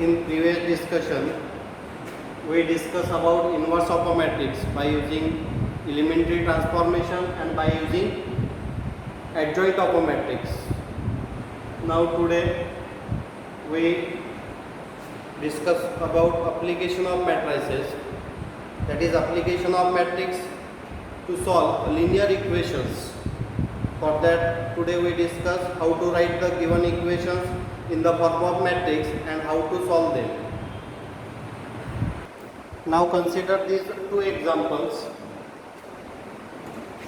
In previous discussion, we discussed about inverse of a matrix by using elementary transformation and by using adjoint of a matrix. Now today we discuss about application of matrices, that is application of matrix to solve linear equations. For that today we discuss how to write the given equations in the form of matrix and how to solve them. Now consider these two examples.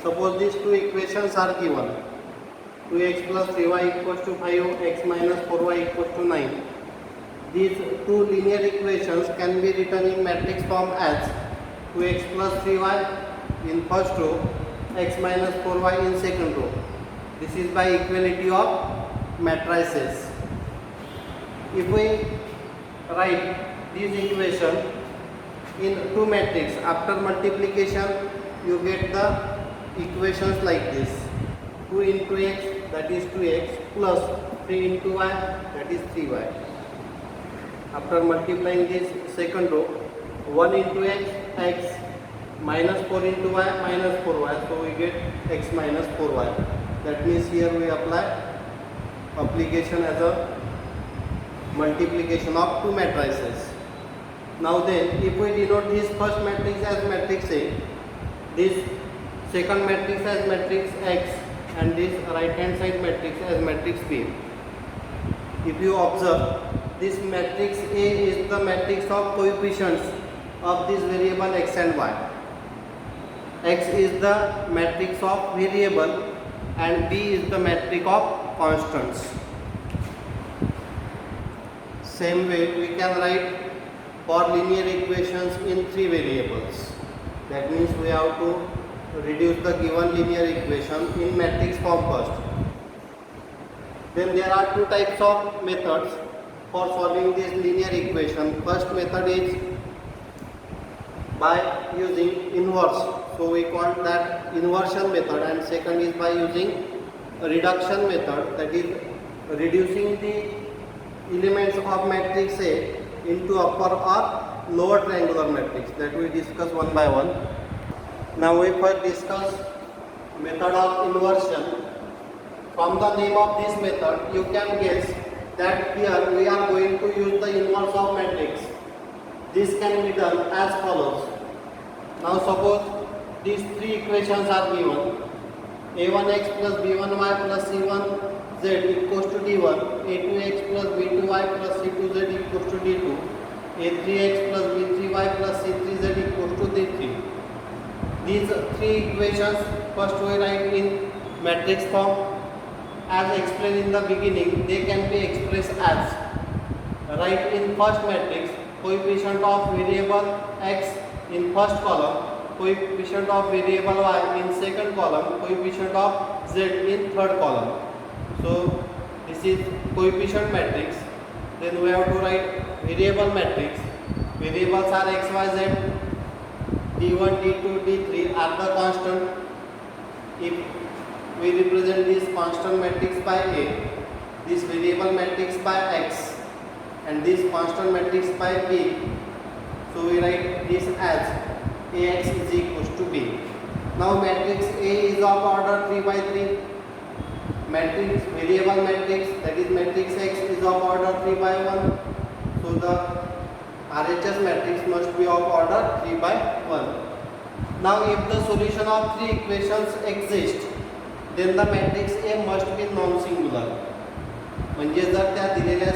Suppose these two equations are given. 2x plus 3y equals to 5, x minus 4y equals to 9. These two linear equations can be written in matrix form as 2x plus 3y in first row, x minus 4y in second row. This is by equality of matrices. If we write these equations in two matrices, after multiplication you get the equations like this: 2 into x, that is 2x, plus 3 into y, that is 3y. After multiplying this second row, 1 into x, x, minus 4 into y, minus 4y, so we get x minus 4y. That means here we apply application as a multiplication of two matrices. Now then, if we denote this first matrix as matrix A, this second matrix as matrix X, and this right hand side matrix as matrix B. If you observe, this matrix A is the matrix of coefficients of this variable x and y. X is the matrix of variable and B is the matrix of constants. Same way we can write for linear equations in three variables. That means we have to reduce the given linear equation in matrix form first. Then there are two types of methods for solving this linear equation. First method is by using inverse, so we call that inversion method, and second is by using reduction method, that is reducing the elements of matrix A into upper or lower triangular matrix, that we discuss one by one. Now we first discuss method of inversion. From the name of this method you can guess that here we are going to use the inverse of matrix. This can be done as follows. Now suppose these three equations are given: a1x plus b1y plus c1z equals to d1, a2x plus b2y plus c2z equals to d2, a3x plus b3y plus c3z equals to d3. These three equations first we write in matrix form. As explained in the beginning, they can be expressed as: write in first matrix coefficient of variable x in first column, coefficient of variable y in second column, coefficient of z in third column. So this is coefficient matrix. Then we have to write variable matrix. Variables are x, y, z. d1, d2, d3 are the constant. If we represent this constant matrix by A, this variable matrix by x, and this constant matrix by B, so we write this as Ax is equals to B. Now matrix A is of order 3 by 3. Matrix variable matrix, that is matrix X, is of order 3 by 1. So the RHS matrix must be of order 3 by 1. Now if the solution of three equations exist, then the matrix A must be non-singular. म्हणजे जर त्या दिलेल्या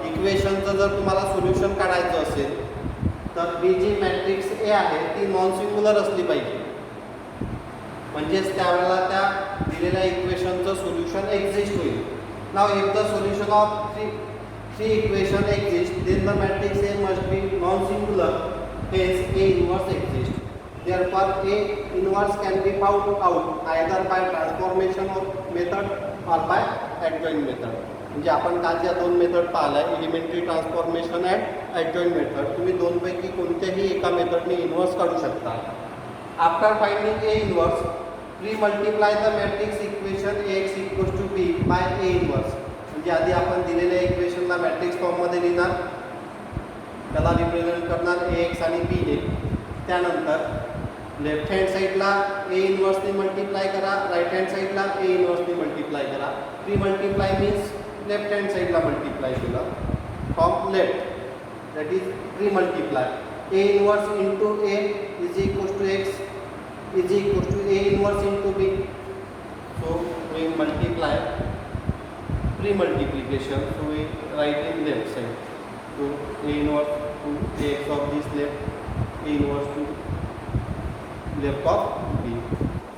इक्वेशनचं जर तुम्हाला solution काढायचं असेल तर B जी matrix ए आहे ती नॉन सिंग्युलर असली पाहिजे, म्हणजेच त्यावेळेला त्या दिलेल्या इक्वेशनचं सोल्युशन एक्झिस्ट होईल. Now if the solution of three equation exist, then the matrix A must be non-singular, hence A inverse exists. Therefore A inverse can be found out either by transformation of method or by adjoint method. म्हणजे आपण काल ज्या दोन method पाहिल्या, elementary transformation and adjoint method, तुम्ही दोनपैकी कोणत्याही एका मेथडने inverse काढू शकता. After finding A inverse, pre-multiply the matrix equation Ax equals to B by A inverse. म्हणजे आधी आपण दिलेल्या इक्वेशनला मॅट्रिक्स फॉर्म फॉर्ममध्ये लिहिणार, त्याला रिप्रेझेंट करणार Ax आणि B ने. त्यानंतर लेफ्ट हँड साईडला A इन्व्हर्सने मल्टिप्लाय करा, राईट हँड साईडला A इन्व्हर्सने मल्टिप्लाय करा. Pre multiply means left hand साईडला मल्टिप्लाय केलं from left, that is pre multiply. A inverse into A is equals to X is equals to A inverse into B. So we multiply pre-multiplication. So we write in left side. So A inverse to Ax of this left, A inverse to left of B.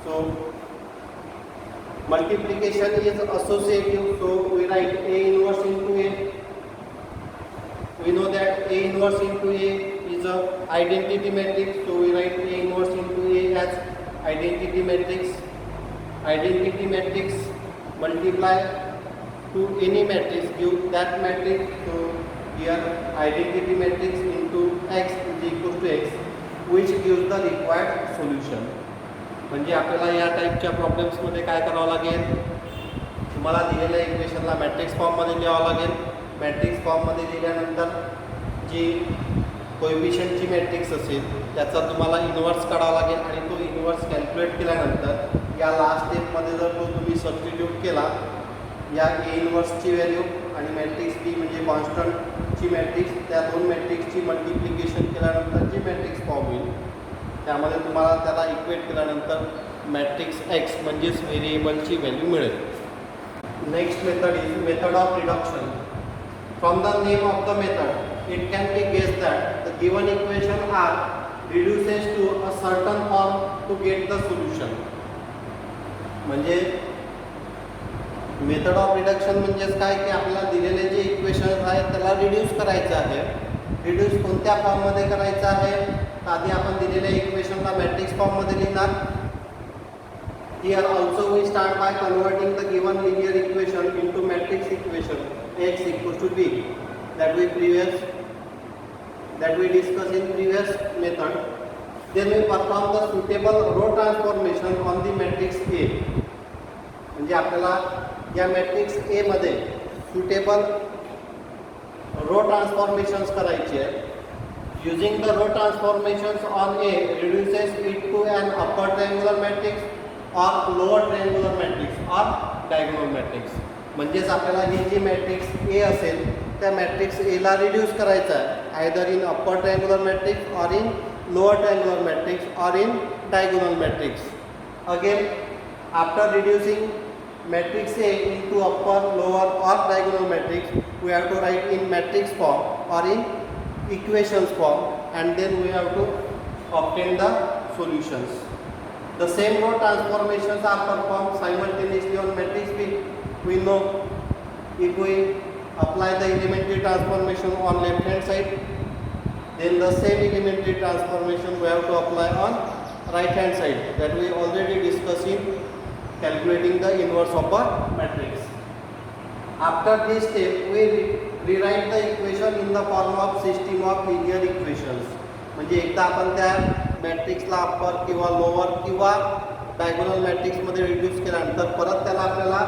So multiplication is associative. So we write A inverse into A. We know that A inverse into A is a identity matrix. So we write A inverse into A as identity matrix. Identity matrix multiply to any matrix, give that matrix. So here identity matrix into X is equal to X, which gives the required solution. म्हणजे आपल्याला या टाईपच्या प्रॉब्लेम्समध्ये काय करावं लागेल, तुम्हाला दिलेल्या इक्वेशनला matrix फॉर्ममध्ये लिहावं लागेल. मॅट्रिक्स फॉर्ममध्ये लिहिल्यानंतर जी कोएफिशियंटची मॅट्रिक्स असेल त्याचा तुम्हाला इन्व्हर्स काढावा लागेल आणि तो इन्व्हर्स कॅल्क्युलेट केल्यानंतर या लास्ट स्टेपमध्ये जर तो तुम्ही सबस्टिट्यूट केला, या ए इन्व्हर्सची व्हॅल्यू आणि मॅट्रिक्स बी म्हणजे कॉन्स्टंटची मॅट्रिक्स, त्या दोन मॅट्रिक्सची मल्टिप्लिकेशन केल्यानंतर जी मॅट्रिक्स फॉर्म होईल त्यामध्ये तुम्हाला त्याला इक्वेट केल्यानंतर मॅट्रिक्स एक्स म्हणजेच व्हेरिएबलची व्हॅल्यू मिळेल. Next method is method of reduction. From the name of the method, it can be guessed that the given equation R reduces to a certain form to get the solution. म्हणजे method of reduction म्हणजेच काय की आपल्याला दिलेले जे equation आहेत त्याला reduce करायचं आहे. रिड्यूस कोणत्या फॉर्ममध्ये करायचं आहे, आधी आपण दिलेल्या इक्वेशनला मॅट्रिक्स फॉर्ममध्ये लिहिणार. Here also we start by converting the given linear equation into matrix equation X equals to B that we discussed in previous method. Then we perform the suitable row transformation on the matrix A. म्हणजे आपल्याला या matrix A मध्ये suitable row transformations करायची आहे. Using the row transformations on A reduces it to an upper triangular matrix or lower triangular matrix or diagonal matrix. म्हणजेच आपल्याला ही जी matrix ए असेल त्या मॅट्रिक्स एला रिड्यूस करायचा आहे, either in upper triangular matrix or in lower triangular matrix or in diagonal matrix. Again after reducing matrix A into upper, lower or diagonal matrix, we have to write in matrix form or in equations form, and then we have to obtain the solutions. The same row transformations are performed simultaneously on matrix B. We know if we apply the elementary transformation on left hand side, then the same elementary transformation we have to apply on right hand side, that we already discussed in calculating the inverse of a matrix. After this step, we rewrite the equation in the form of system of linear equations. म्हणजे एकदा आपण त्या मॅट्रिक्सला upper किंवा lower किंवा diagonal मॅट्रिक्समध्ये reduce केल्यानंतर परत त्याला आपल्याला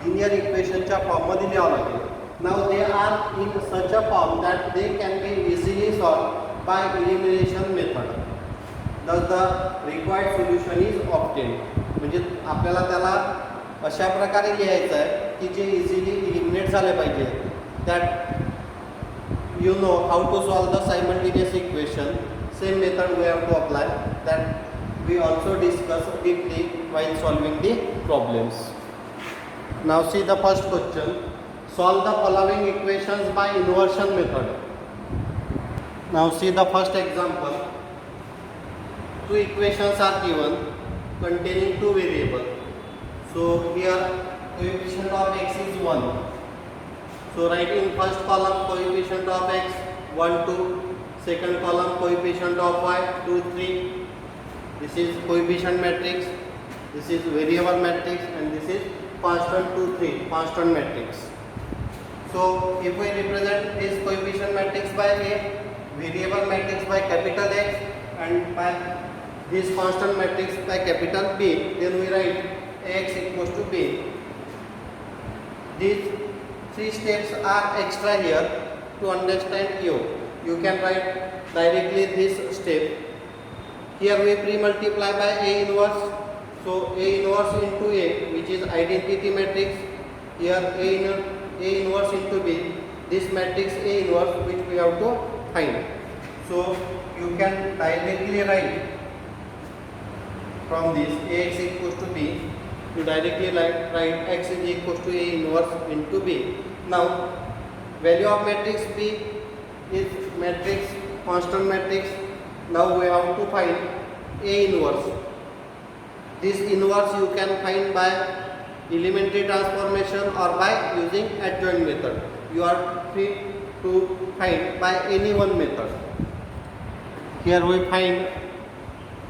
लिनियर इक्वेशनच्या फॉर्ममध्ये लिहावं लागेल. Now they are in such a form that they can be easily solve by elimination method. Thus the required solution is obtain. म्हणजे आपल्याला त्याला अशा प्रकारे लिहायचं आहे की जे इझिली इलिमिनेट झाले पाहिजे. That you know how to solve the simultaneous equation. Same method we have to apply, that we also discuss deeply while solving the problems. Now see the first question. Solve the following equations by inversion method. Now see the first example. Two equations are given containing two variables. So here coefficient of x is 1. So write in first column coefficient of x 1, 2. Second column coefficient of y 2, 3. This is coefficient matrix, this is variable matrix, and this is constant 2, 3 constant matrix. So if we represent this coefficient matrix by A, variable matrix by capital X, and by this constant matrix by capital B, then we write X equals to B. These three steps are extra here. to understand you can write directly this step. Here we pre-multiply by A inverse. So A inverse into A, which is identity matrix. Here A inverse into B. This matrix A inverse, which we have to find. So you can directly write from this Ax equals to B. You directly write x is equals to A inverse into B. Now value of matrix B is matrix constant matrix. Now we have to find A inverse. This inverse you can find by elementary transformation or by using adjoint method. You are free to find by any one method. Here we find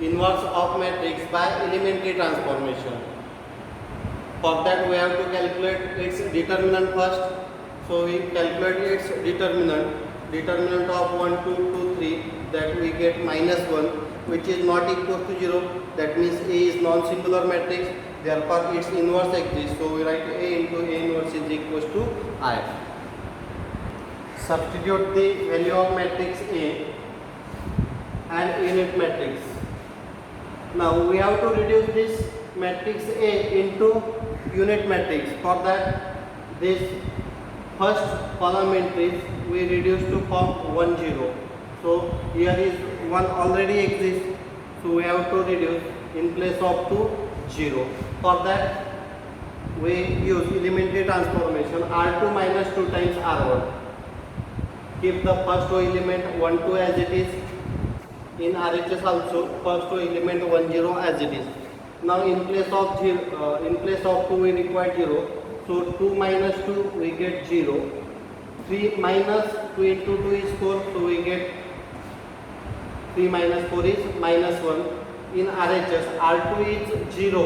inverse of matrix by elementary transformation. For that we have to calculate its determinant first. So we calculate its determinant of 1, 2, 2, 3, that we get -1, which is not equal to 0. That means A is non-singular matrix, therefore its inverse exists. So we write A into A inverse is equals to I. Substitute the value of matrix A and unit matrix. Now we have to reduce this matrix A into unit matrix. For that, this first column entries we reduce to form 1, 0. So here is 1 already exists, so we have to reduce in place of 2, 0. For that we use elementary transformation, R2 minus 2 times R1. Keep the first row element 1, 2 as it is. In RHS also first row element 1, 0 as it is. Now in place of 2 we require 0. So 2 minus 2 we get 0. 3 minus 2 into 2 is 4. So we get 3 minus 4 is -1. In RHS R2 is 0.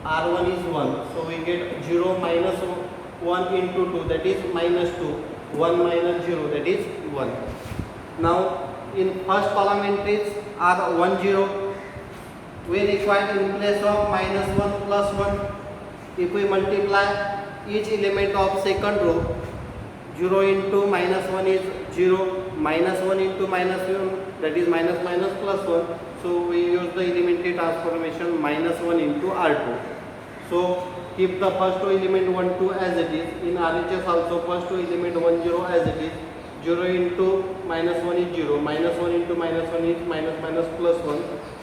R1 is 1. So we get 0 minus 1 into 2, that is -2. 1 minus 0, that is 1. Now in first column entries are 1, 0. We require in place of -1 plus 1. If we multiply each element of second row, 0 into -1 is 0, -1 into -1, that is minus plus 1. So we use the elementary transformation -1 into R2. So keep the first row element 1, 2 as it is. In RHS also first row element 1, 0 as it is. 0 into -1 is 0, -1 into -1 is minus plus 1,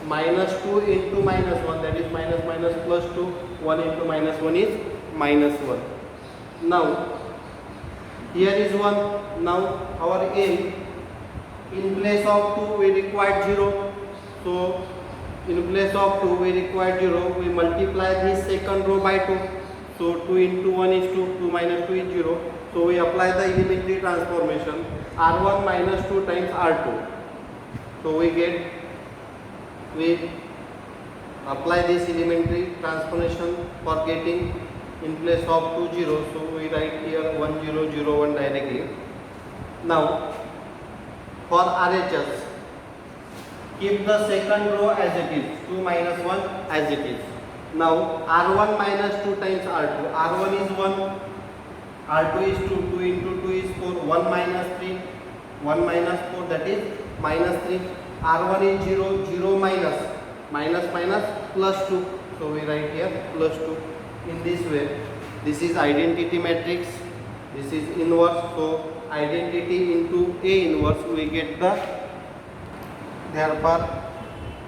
-2 into -1, that is minus plus 2, 1 into -1 is -1. Now here is 1. Now our aim, in place of 2 we require 0. So in place of 2 we require 0. We multiply this second row by 2. So 2 into 1 is 2, 2 minus 2 is 0. So we apply the elementary transformation, R1 minus 2 times R2. So we apply this elementary transformation for getting in place of 2, 0. So we write here 1, 0, 0, 1 directly. Now for RHS, keep the second row as it is, 2 minus 1 as it is. Now R1 minus 2 times R2. R1 is 1, R2 is 2, 2 into 2 is 4, 1 minus 3, 1 minus 4, that is -3. R1 is 0, 0 minus plus 2. So we write here plus 2. In this way, this is identity matrix, this is inverse. So identity into A inverse we get the, therefore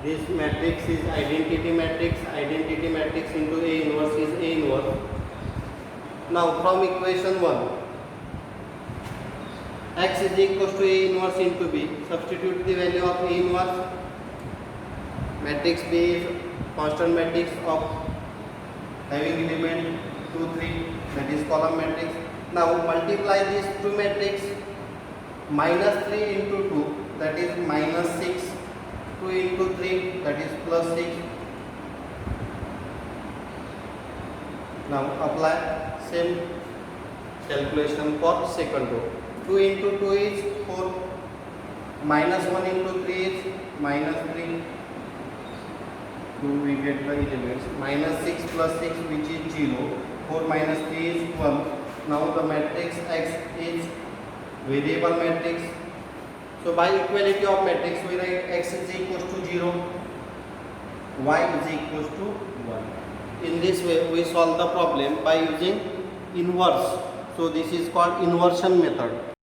this matrix is identity matrix into A inverse is A inverse. Now from equation 1, x is equals to A inverse into B. Substitute the value of A inverse. Matrix B is constant matrix of having element 2, 3, that is column matrix. Now multiply these two matrix, -3 into 2, that is -6. 2 into 3, that is plus 6. Now apply same calculation for second row. 2 into 2 is 4, -1 into 3 is -3. So we get the elements -6 plus 6, which is 0. 4 minus 3 is 1. Now the matrix X is variable matrix. So by equality of matrix we write x is equals to 0, y is equals to 1. In this way we solve the problem by using inverse. So this is called inversion method.